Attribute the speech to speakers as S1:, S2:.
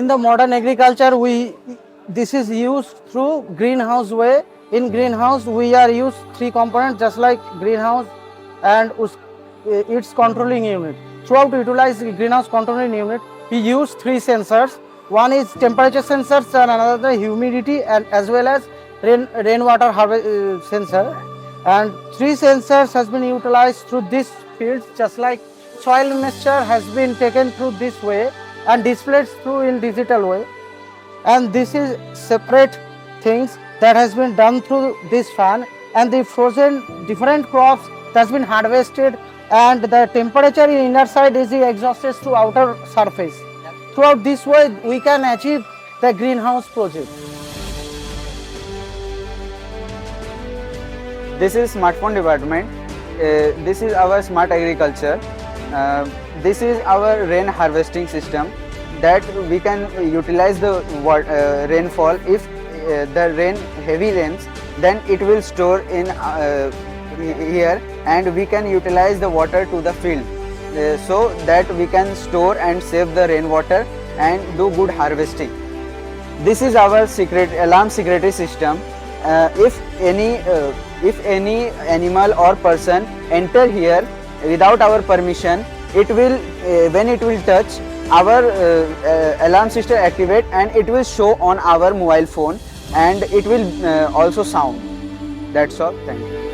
S1: in the modern agriculture, this is used through greenhouse way. In greenhouse, we are used three components, just like greenhouse and its controlling unit. Throughout utilize the greenhouse controlling unit, we use three sensors. One is temperature sensors and another humidity and as well as rainwater sensor. And three sensors has been utilized through this fields, just like soil moisture has been taken through this way and displayed through in digital way. And this is separate things that has been done through this fan, and the frozen different crops that's been harvested, and the temperature in inner side is exhausted to outer surface. Throughout this way we can achieve the greenhouse project.
S2: This is smartphone department. This is our smart agriculture. This is our rain harvesting system, that we can utilize the rainfall. If the heavy rains, then it will store in here, and we can utilize the water to the field, so that we can store and save the rainwater and do good harvesting. This is our alarm security system. If any animal or person enter here without our permission, it will when it will touch, our alarm system activate and it will show on our mobile phone, and it will also sound. That's all. Thank you.